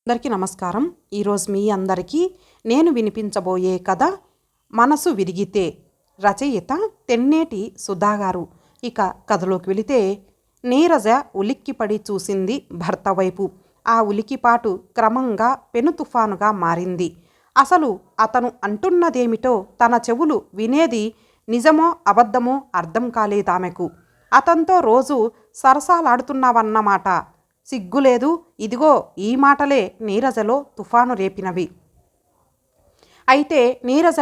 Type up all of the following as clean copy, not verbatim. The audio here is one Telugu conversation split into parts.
అందరికీ నమస్కారం. ఈరోజు మీ అందరికీ నేను వినిపించబోయే కథ మనసు విరిగితే. రచయిత తెన్నేటి సుధా గారు. ఇక కథలోకి వెళితే, నీరజ ఉలిక్కిపడి చూసింది భర్త వైపు. ఆ ఉలికిపాటు క్రమంగా పెను తుఫానుగా మారింది. అసలు అతను అంటున్నదేమిటో తన చెవులు వినేది నిజమో అబద్ధమో అర్థం కాలేదామెకు. అతనితో రోజు సరసాలాడుతున్నావన్నమాట. సిగ్గులేదు. ఇదిగో ఈ మాటలే నీరజలో తుఫాను రేపినవి. అయితే నీరజ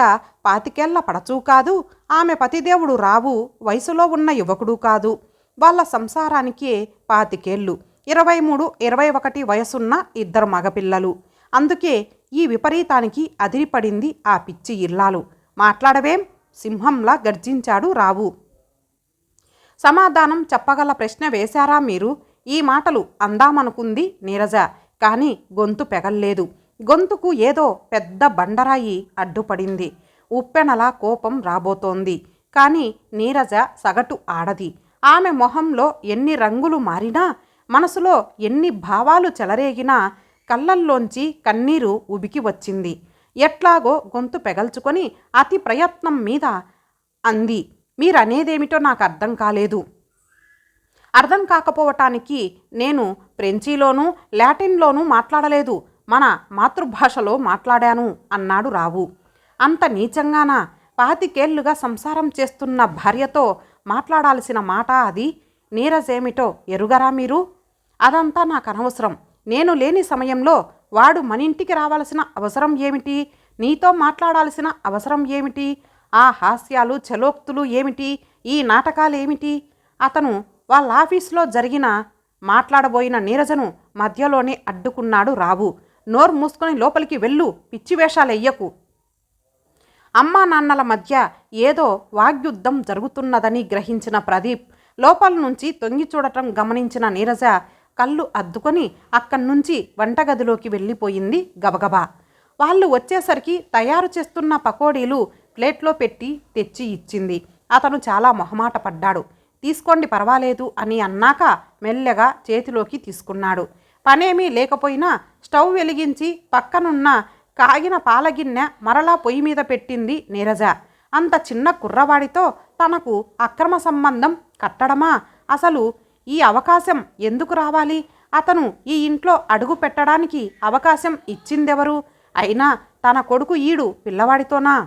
25 పడచూ కాదు, ఆమె పతిదేవుడు రావు వయసులో ఉన్న యువకుడు కాదు. వాళ్ళ సంసారానికే 25, 23, 21 వయసున్న 2 మగపిల్లలు. అందుకే ఈ విపరీతానికి అదిరిపడింది ఆ పిచ్చి ఇల్లాలు. మాట్లాడవేం? సింహంలా గర్జించాడు రావు. సమాధానం చెప్పగల ప్రశ్న వేశారా మీరు? ఈ మాటలు అందామనుకుంది నీరజ. కానీ గొంతు పెగల్లేదు. గొంతుకు ఏదో పెద్ద బండరాయి అడ్డుపడింది. ఉప్పెనలా కోపం రాబోతోంది. కానీ నీరజ సగటు ఆడది. ఆమె మొహంలో ఎన్ని రంగులు మారినా, మనసులో ఎన్ని భావాలు చెలరేగినా కళ్ళల్లోంచి కన్నీరు ఉబికి వచ్చింది. ఎట్లాగో గొంతు పెగల్చుకొని అతి ప్రయత్నం మీద అంది, మీరనేదేమిటో నాకు అర్థం కాలేదు. అర్థం కాకపోవటానికి నేను ఫ్రెంచీలోనూ లాటిన్లోనూ మాట్లాడలేదు, మన మాతృభాషలో మాట్లాడాను అన్నాడు రావు. అంత నీచంగానా? 25 సంసారం చేస్తున్న భార్యతో మాట్లాడాల్సిన మాట అది? నీరజేమిటో ఎరుగరా మీరు? అదంతా నాకు అనవసరం. నేను లేని సమయంలో వాడు మనింటికి రావాల్సిన అవసరం ఏమిటి? నీతో మాట్లాడాల్సిన అవసరం ఏమిటి? ఆ హాస్యాలు చలోక్తులు ఏమిటి? ఈ నాటకాలేమిటి? అతను వాళ్ళ ఆఫీసులో జరిగిన మాట్లాడబోయిన నీరజను మధ్యలోనే అడ్డుకున్నాడు రావు. నోరు మూసుకొని లోపలికి వెళ్ళు, పిచ్చి వేషాలెయ్యకు. అమ్మా నాన్నల మధ్య ఏదో వాగ్యుద్ధం జరుగుతున్నదని గ్రహించిన ప్రదీప్ లోపల నుంచి తొంగి చూడటం గమనించిన నీరజ కళ్ళు అద్దుకొని అక్కడి నుంచి వంటగదిలోకి వెళ్ళిపోయింది గబగబా. వాళ్ళు వచ్చేసరికి తయారు చేస్తున్న పకోడీలు ప్లేట్లో పెట్టి తెచ్చి ఇచ్చింది. అతను చాలా మొహమాట పడ్డాడు. తీసుకోండి పర్వాలేదు అని అన్నాక మెల్లగా చేతిలోకి తీసుకున్నాడు. పనేమీ లేకపోయినా స్టవ్ వెలిగించి పక్కనున్న కాగిన పాలగిన్నె మరలా పొయ్యి మీద పెట్టింది నీరజ. అంత చిన్న కుర్రవాడితో తనకు అక్రమ సంబంధం కట్టడమా? అసలు ఈ అవకాశం ఎందుకు రావాలి? అతను ఈ ఇంట్లో అడుగు పెట్టడానికి అవకాశం ఇచ్చిందెవరు? అయినా తన కొడుకు ఈడు పిల్లవాడితోనా?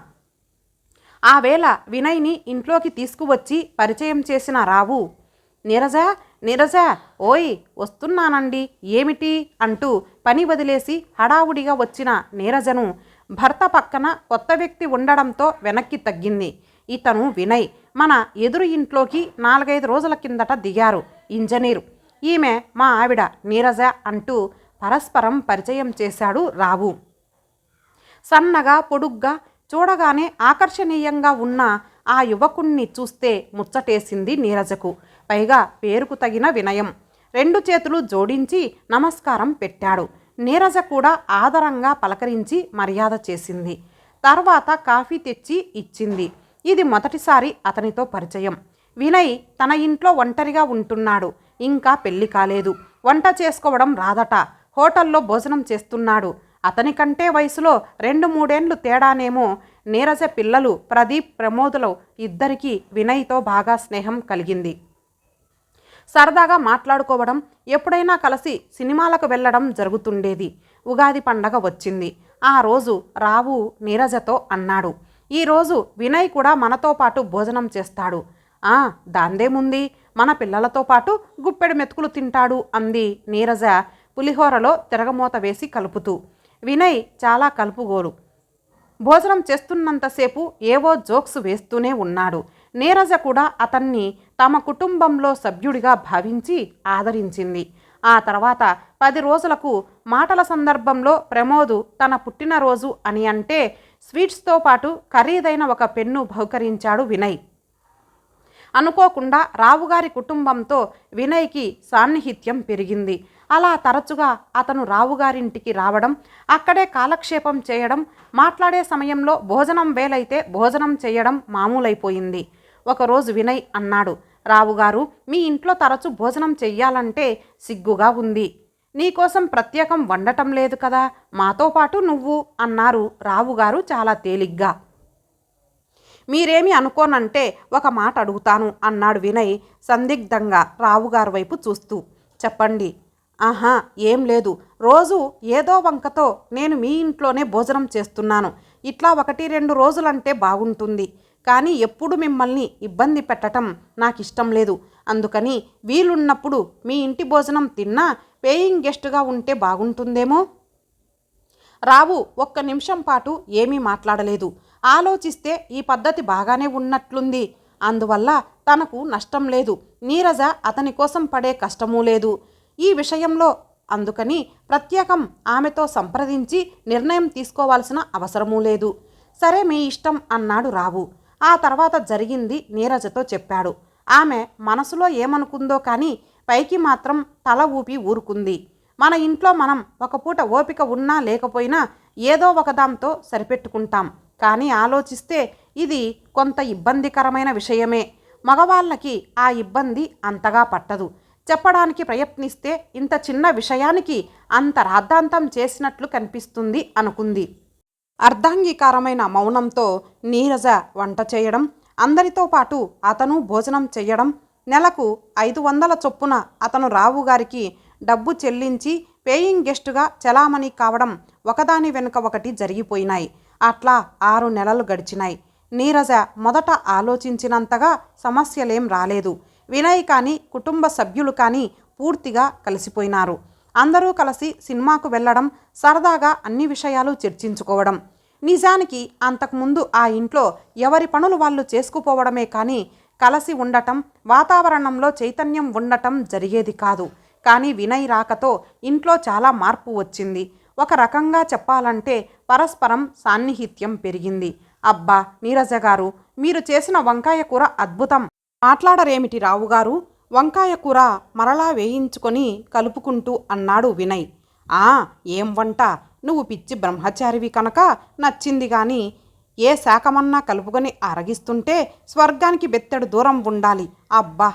ఆ వేళ వినయ్ని ఇంట్లోకి తీసుకువచ్చి పరిచయం చేసిన రావు, నీరజ నీరజ, ఓయ్ వస్తున్నానండి, ఏమిటి అంటూ పని వదిలేసి హడావుడిగా వచ్చిన నీరజను భర్త పక్కన కొత్త వ్యక్తి ఉండడంతో వెనక్కి తగ్గింది. ఇతను వినయ్. మన ఎదురు ఇంట్లోకి 4-5 రోజుల కిందట దిగారు ఇంజనీరు. ఈమె మా ఆవిడ నీరజ అంటూ పరస్పరం పరిచయం చేశాడు రావు. సన్నగా పొడుగ్గా, చూడగానే ఆకర్షణీయంగా ఉన్న ఆ యువకుణ్ణి చూస్తే ముచ్చటేసింది నీరజకు. పైగా పేరుకు తగిన వినయం. 2 చేతులు జోడించి నమస్కారం పెట్టాడు. నీరజ కూడా ఆదరంగా పలకరించి మర్యాద చేసింది. తర్వాత కాఫీ తెచ్చి ఇచ్చింది. ఇది మొదటిసారి అతనితో పరిచయం. వినయ్ తన ఇంట్లో ఒంటరిగా ఉంటున్నాడు. ఇంకా పెళ్లి కాలేదు. వంట చేసుకోవడం రాదట. హోటల్లో భోజనం చేస్తున్నాడు. అతనికంటే వయసులో 2-3 ఏళ్ళు తేడానేమో. నీరజ పిల్లలు ప్రదీప్, ప్రమోదులు ఇద్దరికీ వినయ్తో బాగా స్నేహం కలిగింది. సరదాగా మాట్లాడుకోవడం, ఎప్పుడైనా కలిసి సినిమాలకు వెళ్ళడం జరుగుతుండేది. ఉగాది పండగ వచ్చింది. ఆ రోజు రావు నీరజతో అన్నాడు, ఈరోజు వినయ్ కూడా మనతో పాటు భోజనం చేస్తాడు. దాందేముంది, మన పిల్లలతో పాటు గుప్పెడు మెతుకులు తింటాడు అంది నీరజ పులిహోరలో తిరగమూత వేసి కలుపుతూ. వినయ్ చాలా కలుపుగోలు. భోజనం చేస్తున్నంతసేపు ఏవో జోక్స్ వేస్తూనే ఉన్నాడు. నీరజ కూడా అతన్ని తమ కుటుంబంలో సభ్యుడిగా భావించి ఆదరించింది. ఆ తర్వాత 10 రోజులకు మాటల సందర్భంలో ప్రమోదు తన పుట్టినరోజు అని అంటే స్వీట్స్తో పాటు ఖరీదైన ఒక పెన్ను బహుకరించాడు వినయ్. అనుకోకుండా రావుగారి కుటుంబంతో వినయ్కి సాన్నిహిత్యం పెరిగింది. అలా తరచుగా అతను రావుగారింటికి రావడం, అక్కడే కాలక్షేపం చేయడం, మాట్లాడే సమయంలో భోజనం వేలైతే భోజనం చేయడం మామూలైపోయింది. ఒకరోజు వినయ్ అన్నాడు, రావుగారు మీ ఇంట్లో తరచు భోజనం చెయ్యాలంటే సిగ్గుగా ఉంది. నీకోసం ప్రత్యేకం వండటం లేదు కదా, మాతో పాటు నువ్వు అన్నారు రావుగారు చాలా తేలిగ్గా. మీరేమి అనుకోనంటే ఒక మాట అడుగుతాను అన్నాడు వినయ్ సందిగ్ధంగా రావుగారి వైపు చూస్తూ. చెప్పండి. ఆహా, ఏం లేదు. రోజు ఏదో వంకతో నేను మీ ఇంట్లోనే భోజనం చేస్తున్నాను. ఇట్లా 1-2 రోజులంటే బాగుంటుంది. కానీ ఎప్పుడు మిమ్మల్ని ఇబ్బంది పెట్టడం నాకిష్టం లేదు. అందుకని వీలున్నప్పుడు మీ ఇంటి భోజనం తిన్నా పేయింగ్ గెస్టుగా ఉంటే బాగుంటుందేమో. రావు ఒక్క నిమిషం పాటు ఏమీ మాట్లాడలేదు. ఆలోచిస్తే ఈ పద్ధతి బాగానే ఉన్నట్లుంది. అందువల్ల తనకు నష్టం లేదు. నీరజ అతని కోసం పడే కష్టమూ లేదు ఈ విషయంలో. అందుకని ప్రత్యేకం ఆమెతో సంప్రదించి నిర్ణయం తీసుకోవాల్సిన అవసరమూ లేదు. సరే, మీ ఇష్టం అన్నాడు రావు. ఆ తర్వాత జరిగింది నీరజతో చెప్పాడు. ఆమె మనసులో ఏమనుకుందో కానీ పైకి మాత్రం తల ఊపి ఊరుకుంది. మన ఇంట్లో మనం ఒక పూట ఓపిక ఉన్నా లేకపోయినా ఏదో ఒకదాంతో సరిపెట్టుకుంటాం. కానీ ఆలోచిస్తే ఇది కొంత ఇబ్బందికరమైన విషయమే. మగవాళ్ళకి ఆ ఇబ్బంది అంతగా పట్టదు. చెప్పడానికి ప్రయత్నిస్తే ఇంత చిన్న విషయానికి అంత రాద్ధాంతం చేసినట్లు కనిపిస్తుంది అనుకుంది. అర్ధాంగీకారమైన మౌనంతో నీరజ వంట చేయడం, అందరితో పాటు అతను భోజనం చెయ్యడం, నెలకు 500 చొప్పున అతను రావుగారికి డబ్బు చెల్లించి పేయింగ్ గెస్టుగా చలామణి కావడం ఒకదాని వెనుక ఒకటి జరిగిపోయినాయి. అట్లా 6 నెలలు గడిచినాయి. నీరజ మొదట ఆలోచించినంతగా సమస్యలేం రాలేదు. వినయ్ కానీ కుటుంబ సభ్యులు కానీ పూర్తిగా కలిసిపోయినారు. అందరూ కలిసి సినిమాకు వెళ్ళడం, సరదాగా అన్ని విషయాలు చర్చించుకోవడం. నిజానికి అంతకుముందు ఆ ఇంట్లో ఎవరి పనులు వాళ్ళు చేసుకుపోవడమే కానీ కలిసి ఉండటం, వాతావరణంలో చైతన్యం ఉండటం జరిగేది కాదు. కానీ వినయ్ రాకతో ఇంట్లో చాలా మార్పు వచ్చింది. ఒక రకంగా చెప్పాలంటే పరస్పరం సాన్నిహిత్యం పెరిగింది. అబ్బా నీరజ గారు, మీరు చేసిన వంకాయ కూర అద్భుతం. మాట్లాడరేమిటి రావుగారు? వంకాయ కూర మరలా వేయించుకొని కలుపుకుంటూ అన్నాడు వినయ్. ఏం వంట? నువ్వు పిచ్చి బ్రహ్మచారివి కనుక నచ్చింది. కానీ ఏ శాఖమన్నా కలుపుకొని అరగిస్తుంటే స్వర్గానికి బెత్తెడు దూరం ఉండాలి. అబ్బా,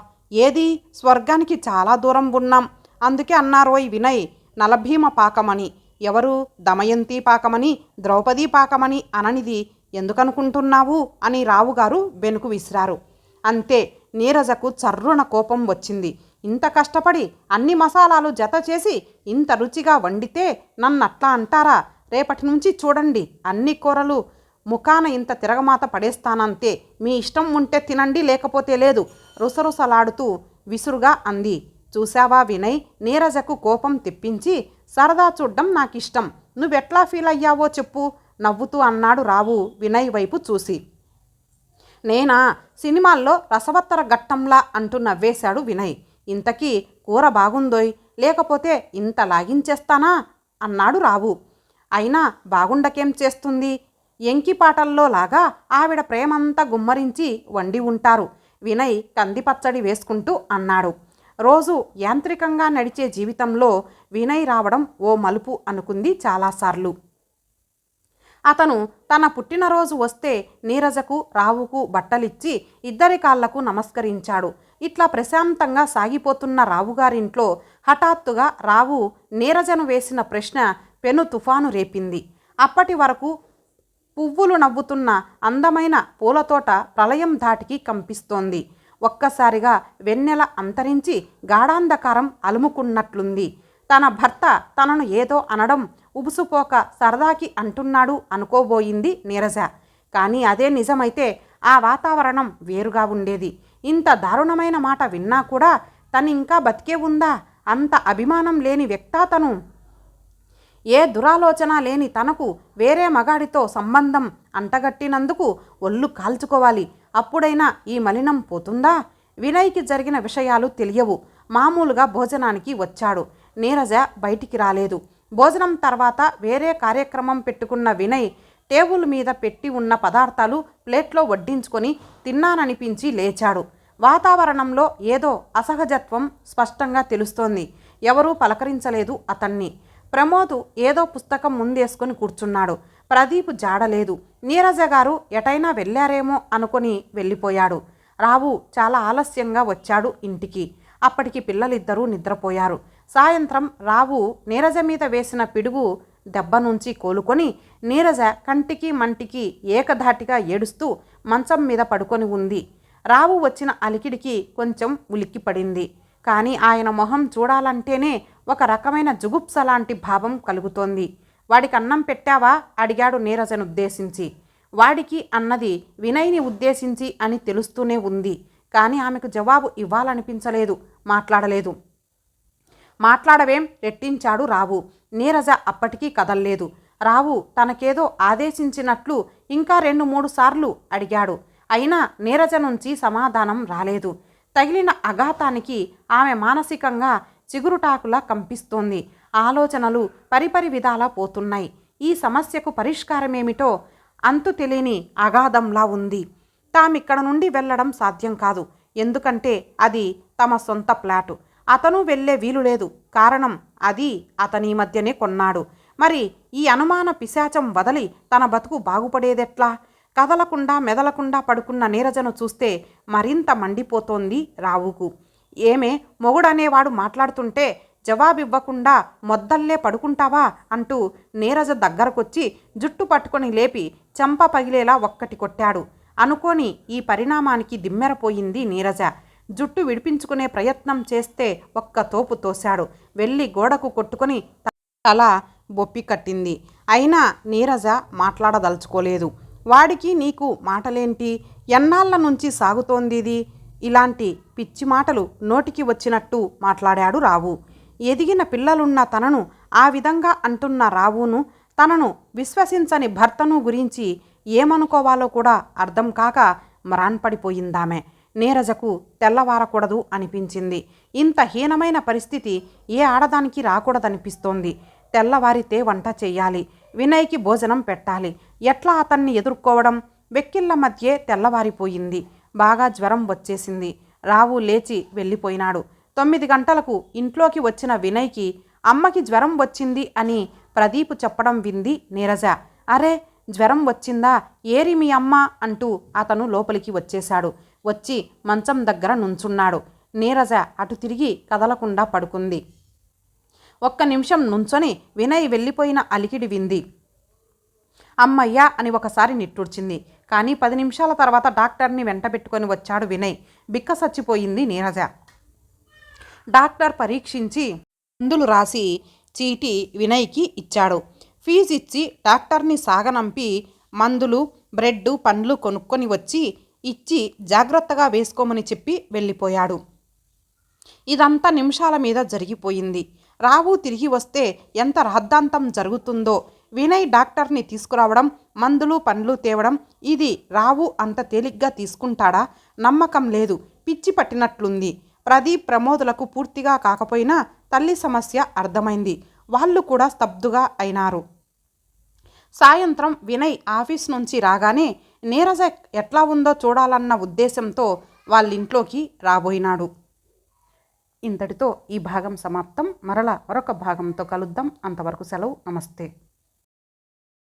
ఏది స్వర్గానికి చాలా దూరం ఉన్నాం. అందుకే అన్నారోయ్ వినయ్ నలభీమ పాకమని. ఎవరు? దమయంతి పాకమని, ద్రౌపదీ పాకమని అననిది ఎందుకనుకుంటున్నావు అని రావుగారు వెనుకు విసిరారు. అంతే, నీరజకు చర్రున కోపం వచ్చింది. ఇంత కష్టపడి అన్ని మసాలాలు జత చేసి ఇంత రుచిగా వండితే నన్నట్లా అంటారా? రేపటి నుంచి చూడండి, అన్ని కూరలు ముఖాన ఇంత తిరగమాత పడేస్తానంతే. మీ ఇష్టం ఉంటే తినండి, లేకపోతే లేదు రుసరుసలాడుతూ విసురుగా అంది. చూశావా వినయ్, నీరజకు కోపం తెప్పించి సరదా చూడ్డం నాకిష్టం. నువ్వెట్లా ఫీల్ అయ్యావో చెప్పు నవ్వుతూ అన్నాడు రావు వినయ్ వైపు చూసి. నేనా? సినిమాల్లో రసవత్తర ఘట్టంలా అంటూ నవ్వేశాడు వినయ్. ఇంతకీ కూర బాగుందోయ్, లేకపోతే ఇంత లాగించేస్తానా అన్నాడు రావు. అయినా బాగుండకేం చేస్తుంది? ఎంకిపాటల్లో లాగా ఆవిడ ప్రేమంతా గుమ్మరించి వండి ఉంటారు వినయ్ కందిపచ్చడి వేసుకుంటూ అన్నాడు. రోజు యాంత్రికంగా నడిచే జీవితంలో వినయ్ రావడం ఓ మలుపు అనుకుంది చాలాసార్లు. అతను తన పుట్టినరోజు వస్తే నీరజకు రావుకు బట్టలిచ్చి ఇద్దరి కాళ్లకు నమస్కరించాడు. ఇట్లా ప్రశాంతంగా సాగిపోతున్న రావుగారింట్లో హఠాత్తుగా రావు నీరజను వేసిన ప్రశ్న పెను తుఫాను రేపింది. అప్పటి వరకు పువ్వులు నవ్వుతున్న అందమైన పూలతోట ప్రళయం ధాటికి కంపిస్తోంది. ఒక్కసారిగా వెన్నెల అంతరించి గాఢాంధకారం అలుముకున్నట్లుంది. తన భర్త తనను ఏదో అనడం ఉబుసుపోక సరదాకి అంటున్నాడు అనుకోబోయింది నీరజ. కానీ అదే నిజమైతే ఆ వాతావరణం వేరుగా ఉండేది. ఇంత దారుణమైన మాట విన్నా కూడా తనింకా బతికే ఉందా? అంత అభిమానం లేని వ్యక్తా తను? ఏ దురాలోచన లేని తనకు వేరే మగాడితో సంబంధం అంటగట్టినందుకు ఒళ్ళు కాల్చుకోవాలి. అప్పుడైనా ఈ మలినం పోతుందా? వినయ్కి జరిగిన విషయాలు తెలియవు. మామూలుగా భోజనానికి వచ్చాడు. నీరజ బయటికి రాలేదు. భోజనం తర్వాత వేరే కార్యక్రమం పెట్టుకున్న వినయ్ టేబుల్ మీద పెట్టి ఉన్న పదార్థాలు ప్లేట్లో వడ్డించుకొని తిన్నాననిపించి లేచాడు. వాతావరణంలో ఏదో అసహజత్వం స్పష్టంగా తెలుస్తోంది. ఎవరూ పలకరించలేదు అతన్ని. ప్రమోద్ ఏదో పుస్తకం ముందేసుకొని కూర్చున్నాడు. ప్రదీప్ జాడలేదు. నీరజ గారు ఎటైనా వెళ్ళారేమో అనుకొని వెళ్ళిపోయాడు. రావు చాలా ఆలస్యంగా వచ్చాడు ఇంటికి. అప్పటికి పిల్లలిద్దరూ నిద్రపోయారు. సాయంత్రం రావు నీరజ మీద వేసిన పిడుగు దెబ్బ నుంచి కోలుకొని నీరజ కంటికి మంటికి ఏకధాటిగా ఏడుస్తూ మంచం మీద పడుకొని ఉంది. రావు వచ్చిన అలికిడికి కొంచెం ఉలిక్కిపడింది. కానీ ఆయన మొహం చూడాలంటేనే ఒక రకమైన జుగుప్స లాంటి భావం కలుగుతోంది. వాడికి అన్నం పెట్టావా అడిగాడు నీరజను ఉద్దేశించి. వాడికి అన్నది వినయ్ని ఉద్దేశించి అని తెలుస్తూనే ఉంది. కానీ ఆమెకు జవాబు ఇవ్వాలనిపించలేదు. మాట్లాడలేదు. మాట్లాడవేం రెట్టించాడు రావు. నీరజ అప్పటికీ కదల్లేదు. రావు తనకేదో ఆదేశించినట్లు ఇంకా 2-3 సార్లు అడిగాడు. అయినా నీరజ నుంచి సమాధానం రాలేదు. తగిలిన అఘాతానికి ఆమె మానసికంగా చిగురుటాకులా కంపిస్తోంది. ఆలోచనలు పరిపరి విధాలా పోతున్నాయి. ఈ సమస్యకు పరిష్కారమేమిటో అంతు తెలియని అగాధంలా ఉంది. తామిక్కడ నుండి వెళ్ళడం సాధ్యం కాదు. ఎందుకంటే అది తమ సొంత ఫ్లాటు. అతను వెళ్ళే వీలు లేదు. కారణం అది అతని మధ్యనే కొన్నాడు. మరి ఈ అనుమాన పిశాచం వదలి తన బతుకు బాగుపడేదెట్లా? కదలకుండా మెదలకుండా పడుకున్న నీరజను చూస్తే మరింత మండిపోతోంది రావుకు. ఏమే మొగుడనేవాడు మాట్లాడుతుంటే జవాబివ్వకుండా మొద్దల్లే పడుకుంటావా అంటూ నీరజ దగ్గరకొచ్చి జుట్టు పట్టుకొని లేపి చెంప పగిలేలా ఒక్కటి కొట్టాడు. అనుకోని ఈ పరిణామానికి దిమ్మెరపోయింది నీరజ. జుట్టు విడిపించుకునే ప్రయత్నం చేస్తే ఒక్క తోపు తోశాడు. వెళ్ళి గోడకు కొట్టుకొని తల బొప్పి కట్టింది. అయినా నీరజ మాట్లాడదలుచుకోలేదు. వాడికి నీకు మాటలేంటి? ఎన్నాళ్ళ నుంచి సాగుతోంది ఇది? ఇలాంటి పిచ్చి మాటలు నోటికి వచ్చినట్టు మాట్లాడాడు రావు. ఎదిగిన పిల్లలున్న తనను ఆ విధంగా అంటున్న రావును, తనను విశ్వసించని భర్తను గురించి ఏమనుకోవాలో కూడా అర్థం కాక మ్రాన్పడిపోయిందామె. నీరజకు తెల్లవారకూడదు అనిపించింది. ఇంత హీనమైన పరిస్థితి ఏ ఆడదానికి రాకూడదనిపిస్తోంది. తెల్లవారితే వంట చెయ్యాలి, వినయ్కి భోజనం పెట్టాలి. ఎట్లా అతన్ని ఎదుర్కోవడం? వెక్కిళ్ళ మధ్యే తెల్లవారిపోయింది. బాగా జ్వరం వచ్చేసింది. రావు లేచి వెళ్ళిపోయినాడు. 9 గంటలకు ఇంట్లోకి వచ్చిన వినయ్కి అమ్మకి జ్వరం వచ్చింది అని ప్రదీప్ చెప్పడం వింది నీరజ. అరే, జ్వరం వచ్చిందా? ఏరి మీ అమ్మ అంటూ అతను లోపలికి వచ్చేశాడు. వచ్చి మంచం దగ్గర నుంచున్నాడు. నీరజ అటు తిరిగి కదలకుండా పడుకుంది. ఒక్క నిమిషం నుంచొని వినయ్ వెళ్ళిపోయిన అలికిడి వింది. అమ్మయ్యా అని ఒకసారి నిట్టూర్చింది. కానీ 10 నిమిషాల తర్వాత డాక్టర్ని వెంటబెట్టుకొని వచ్చాడు వినయ్. బిక్కసచ్చిపోయింది నీరజ. డాక్టర్ పరీక్షించి మందులు రాసి చీటీ వినయ్కి ఇచ్చాడు. ఫీజు ఇచ్చి డాక్టర్ని సాగనంపి మందులు, బ్రెడ్, పండ్లు కొనుక్కొని వచ్చి ఇచ్చి జాగ్రత్తగా వేసుకోమని చెప్పి వెళ్ళిపోయాడు. ఇదంతా నిమిషాల మీద జరిగిపోయింది. రావు తిరిగి వస్తే ఎంత రాద్ధాంతం జరుగుతుందో. వినయ్ డాక్టర్ని తీసుకురావడం, మందులు పండ్లు తేవడం, ఇది రావు అంత తేలిగ్గా తీసుకుంటాడా? నమ్మకం లేదు. పిచ్చి పట్టినట్లుంది. ప్రదీప్, ప్రమోదులకు పూర్తిగా కాకపోయినా తల్లి సమస్య అర్థమైంది. వాళ్ళు కూడా స్తబ్దుగా అయినారు. సాయంత్రం వినయ్ ఆఫీస్ నుంచి రాగానే నీరజ ఎట్లా ఉందో చూడాలన్న ఉద్దేశంతో వాళ్ళింట్లోకి రాబోయినాడు. ఇంతటితో ఈ భాగం సమాప్తం. మరలా మరొక భాగంతో కలుద్దాం. అంతవరకు సెలవు. నమస్తే.